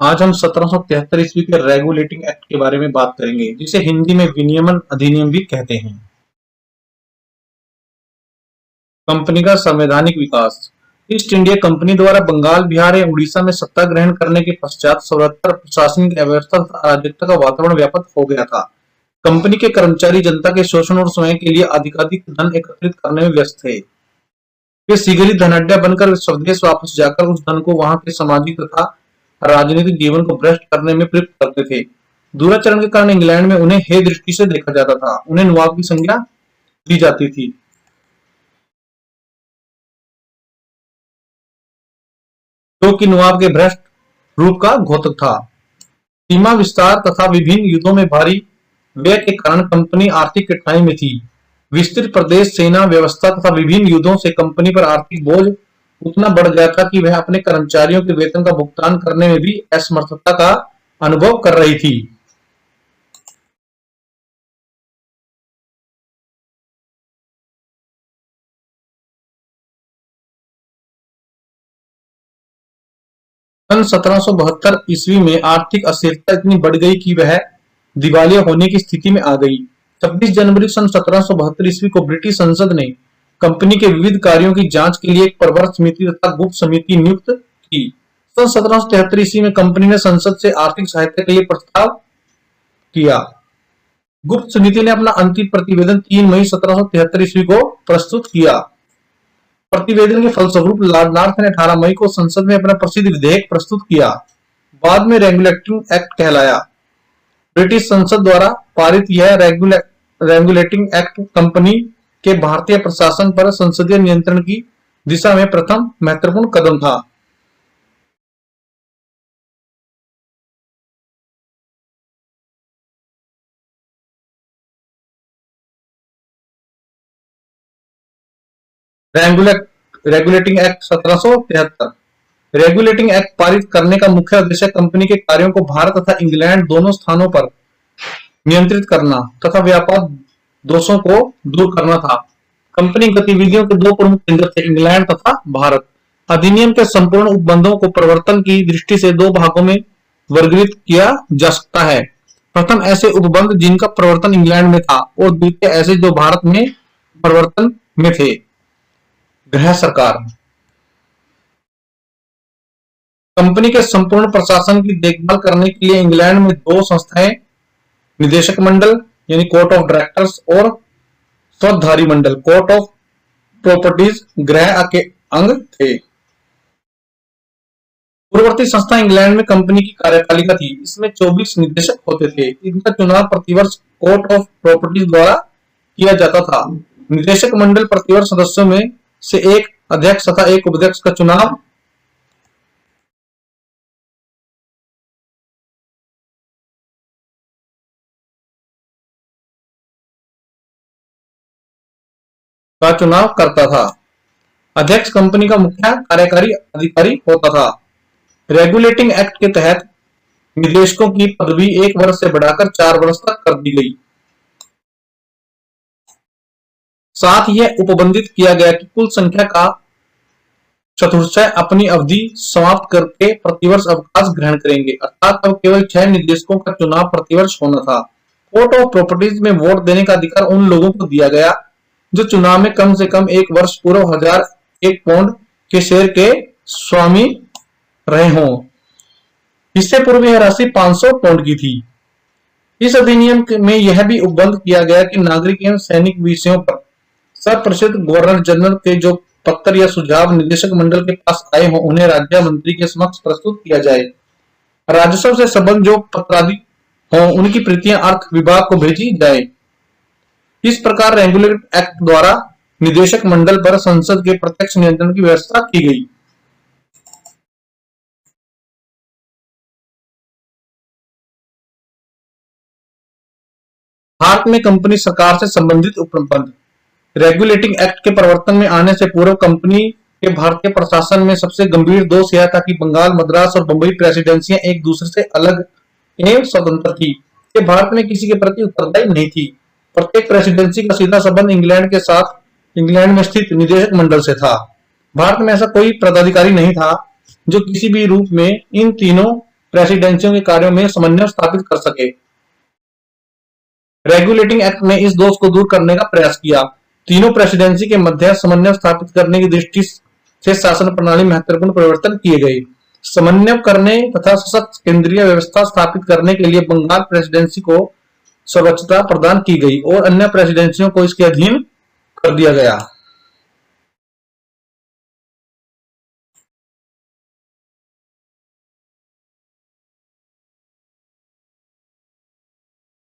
आज हम 1773 ईस्वी के रेगुलेटिंग एक्ट के बारे में बात करेंगे, जिसे हिंदी में विनियमन अधिनियम भी कहते हैं। कंपनी का संवैधानिक विकास। ईस्ट इंडिया कंपनी द्वारा बंगाल, बिहार या उड़ीसा में सत्ता ग्रहण करने के पश्चात सर्वत्र प्रशासनिक व्यवस्था तथा अराजकता का वातावरण व्यापक हो गया था। कंपनी के कर्मचारी जनता के शोषण और स्वयं के लिए अधिकाधिक धन एकत्रित करने में व्यस्त थे। वे शीघ्र धनाढ्य बनकर स्वदेश वापस जाकर उस धन को वहां के सामाजिक तथा राजनीतिक जीवन को भ्रष्ट करने में प्रयुक्त करते थे। दुराचरण के कारण इंग्लैंड में उन्हें हे दृष्टि से देखा जाता था। उन्हें नवाब की संज्ञा दी जाती थी। जो कि नवाब के भ्रष्ट रूप का घोतक था। सीमा विस्तार तथा विभिन्न युद्धों में भारी व्यय के कारण कंपनी आर्थिक कठिनाई में थी। विस्तृत प्रदेश, सेना व्यवस्था तथा विभिन्न युद्धों से कंपनी पर आर्थिक बोझ उतना बढ़ गया था कि वह अपने कर्मचारियों के वेतन का भुगतान करने में भी असमर्थता का अनुभव कर रही थी। सन 1772 ईस्वी में आर्थिक अस्थिरता इतनी बढ़ गई कि वह दिवालिया होने की स्थिति में आ गई। 26 जनवरी सन 1772 ईस्वी को ब्रिटिश संसद ने कंपनी के विविध कार्यों की जांच के लिए एक प्रवर समिति तथा गुप्त समिति नियुक्त की। सन 1773 ईस्वी में कंपनी ने संसद से आर्थिक सहायता के लिए प्रस्ताव किया। गुप्त समिति ने अपना अंतिम प्रतिवेदन 3 मई 1773 ईस्वी को प्रस्तुत किया। प्रतिवेदन के फलस्वरूप लॉर्ड नॉर्थ ने 18 मई को संसद में अपना प्रसिद्ध विधेयक प्रस्तुत किया। बाद में रेगुलेटिंग एक्ट कहलाया। ब्रिटिश संसद द्वारा पारित यह रेगुलेटिंग एक्ट कंपनी के भारतीय प्रशासन पर संसदीय नियंत्रण की दिशा में प्रथम महत्वपूर्ण कदम था। Regulating act 1773। रेगुलेटिंग एक्ट पारित करने का मुख्य उद्देश्य कंपनी के कार्यों को भारत तथा इंग्लैंड दोनों स्थानों पर नियंत्रित करना तथा व्यापार दोषों को दूर करना था। कंपनी गतिविधियों के दो प्रमुख केंद्र थे, इंग्लैंड तथा भारत। अधिनियम के संपूर्ण उपबंधों को प्रवर्तन की दृष्टि से दो भागों में वर्गीकृत किया जा सकता है। प्रथम ऐसे उपबंध जिनका प्रवर्तन इंग्लैंड में था और द्वितीय ऐसे जो भारत में प्रवर्तन में थे। गृह सरकार। कंपनी के संपूर्ण प्रशासन की देखभाल करने के लिए इंग्लैंड में दो संस्थाएं, निदेशक मंडल यानी कोर्ट ऑफ डायरेक्टर्स और स्वधारी मंडल कोर्ट ऑफ प्रॉपर्टीज गृह के अंग थे। पूर्ववर्ती संस्था इंग्लैंड में कंपनी की कार्यपालिका थी। इसमें 24 निदेशक होते थे। इनका चुनाव प्रतिवर्ष कोर्ट ऑफ प्रॉपर्टीज द्वारा किया जाता था। निदेशक मंडल प्रतिवर्ष सदस्यों में से एक अध्यक्ष तथा एक उपाध्यक्ष का चुनाव करता था। अध्यक्ष कंपनी का मुख्य कार्यकारी अधिकारी होता था। रेगुलेटिंग एक्ट के तहत निदेशकों की पदवी 1 वर्ष से बढ़ाकर 4 वर्ष तक कर दी गई। साथ ही यह उपबंधित किया गया कि कुल संख्या का चतुर्थांश अपनी अवधि समाप्त करके प्रतिवर्ष अवकाश ग्रहण करेंगे, अर्थात अब केवल 6 निदेशकों का चुनाव प्रतिवर्ष होना था। कोर्ट ऑफ प्रॉपर्टीज में वोट देने का अधिकार उन लोगों को दिया गया जो चुनाव में कम से कम 1 वर्ष पूर्व 1001 पाउंड के शेयर के स्वामी रहे हों। इससे पूर्व यह राशि 500 पाउंड की थी। इस अधिनियम में यह भी उपबंध किया गया कि नागरिक एवं सैनिक विषयों पर सर्वप्रसिद्ध गवर्नर जनरल के जो पत्र या सुझाव निदेशक मंडल के पास आए हों, उन्हें राज्य मंत्री के समक्ष प्रस्तुत किया जाए। राजस्व से संबंध जो पत्रादि हों, उनकी प्रतियां अर्थ विभाग को भेजी जाए। इस प्रकार रेगुलेटिंग एक्ट द्वारा निदेशक मंडल पर संसद के प्रत्यक्ष नियंत्रण की व्यवस्था की गई। भारत में कंपनी सरकार से संबंधित उपबंध। रेगुलेटिंग एक्ट के प्रवर्तन में आने से पूर्व कंपनी के भारतीय प्रशासन में सबसे गंभीर दोष यह था कि बंगाल, मद्रास और बंबई प्रेसिडेंसियां एक दूसरे से अलग एवं स्वतंत्र थी। ये भारत में किसी के प्रति उत्तरदायी नहीं थी। प्रत्येक प्रेसिडेंसी का सीधा संबंध इंग्लैंड के साथ इंग्लैंड में स्थित निदेशक मंडल से था। भारत में ऐसा कोई पदाधिकारी नहीं था जो किसी भी रूप में इन तीनों प्रेसिडेंसियों के कार्यों में समन्वय स्थापित कर सके। रेगुलेटिंग एक्ट ने इस दोष को दूर करने का प्रयास किया। तीनों प्रेसिडेंसी के मध्य समन्वय स्थापित करने की दृष्टि से शासन प्रणाली महत्वपूर्ण परिवर्तन किए गए। समन्वय करने तथा सशक्त केंद्रीय व्यवस्था स्थापित करने के लिए बंगाल प्रेसिडेंसी को सर्वोच्चता प्रदान की गई और अन्य प्रेसिडेंसियों को इसके अधीन कर दिया गया।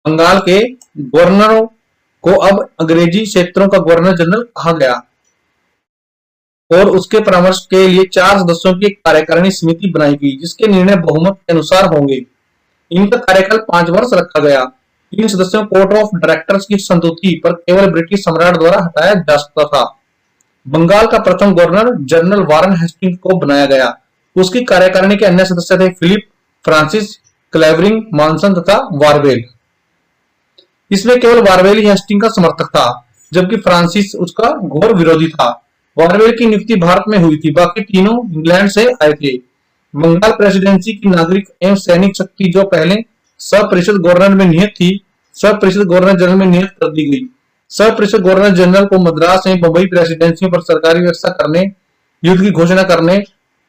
बंगाल के गवर्नरों को अब अंग्रेजी क्षेत्रों का गवर्नर जनरल कहा गया और उसके परामर्श के लिए 4 सदस्यों की एक कार्यकारिणी समिति बनाई गई, जिसके निर्णय बहुमत के अनुसार होंगे। इनका कार्यकाल 5 वर्ष रखा गया। 3 सदस्यों कोर्ट ऑफ डायरेक्टर्स की संस्तुति पर केवल ब्रिटिश सम्राट द्वारा हटाया जा सकता था। बंगाल का प्रथम गवर्नर जनरल वारन हेस्टिंग्स को बनाया गया। उसकी कार्यकारिणी के अन्य सदस्य थे फिलिप, फ्रांसिस, क्लेवरिंग, मॉनसन तथा वारवेल। इसमें केवल वारवेल ही हेस्टिंग का समर्थक था, जबकि फ्रांसिस उसका घोर विरोधी था। वारवेल की नियुक्ति भारत में हुई थी, बाकी तीनों इंग्लैंड से आए थे। बंगाल प्रेसिडेंसी की नागरिक एवं सैनिक शक्ति जो पहले सब परिषद गवर्नर में नियत थी, सब परिषद गवर्नर जनरल में नियत कर दी गई। सब परिषद गवर्नर जनरल को मद्रास एवं बंबई प्रेसिडेंसियों पर सरकारी व्यवस्था करने, युद्ध की घोषणा करने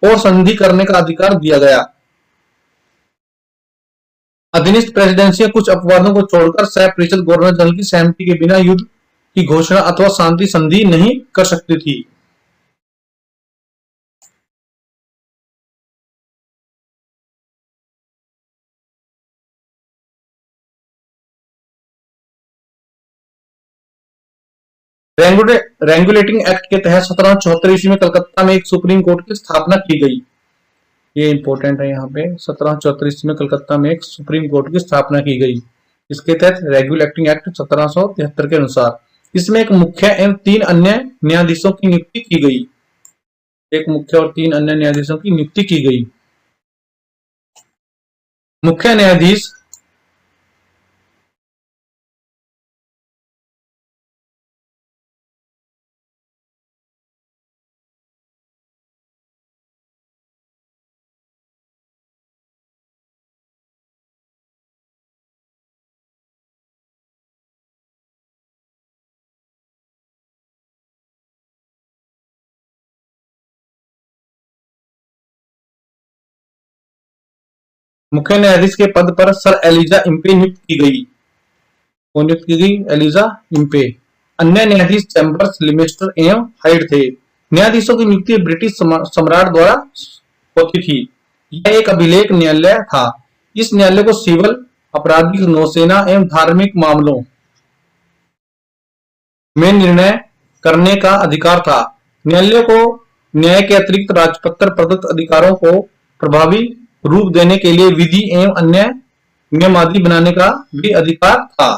और संधि करने का अधिकार दिया गया। अधीनस्थ प्रेसिडेंसियां कुछ अपवादों को छोड़कर सह परिषद गवर्नर जनरल की सहमति के बिना युद्ध की घोषणा अथवा शांति संधि नहीं कर सकती थी। रेगुलेटिंग एक्ट के तहत 1774 ईस्वी में कलकत्ता में एक सुप्रीम कोर्ट की स्थापना की गई। ये इंपॉर्टेंट है, यहाँ पे 1774 ईस्वी में कलकत्ता में एक सुप्रीम कोर्ट की स्थापना की गई। इसके तहत रेगुलेटिंग एक्ट 1773 के अनुसार इसमें एक मुख्य एवं 3 अन्य न्यायाधीशों की नियुक्ति की गई। एक मुख्य और 3 अन्य न्यायाधीशों की नियुक्ति की गई। मुख्य न्यायाधीश के पद पर सर एलिजा इम्पे नियुक्त की गई। कौन नियुक्त की गई? Elijah Impey. अन्य न्यायाधीश चैम्बर्स, लिमेस्टर एवं हाइड थे। न्यायाधीशों की नियुक्ति ब्रिटिश सम्राट द्वारा होती थी। यह एक अभिलेख न्यायालय था। इस न्यायालय को सिविल, आपराधिक, नौसेना एवं धार्मिक मामलों में निर्णय करने का अधिकार था। न्यायालय को न्याय के अतिरिक्त राजपत्र प्रदत्त अधिकारों को प्रभावी रूप देने के लिए विधि एवं अन्य नियमावली बनाने का भी अधिकार था।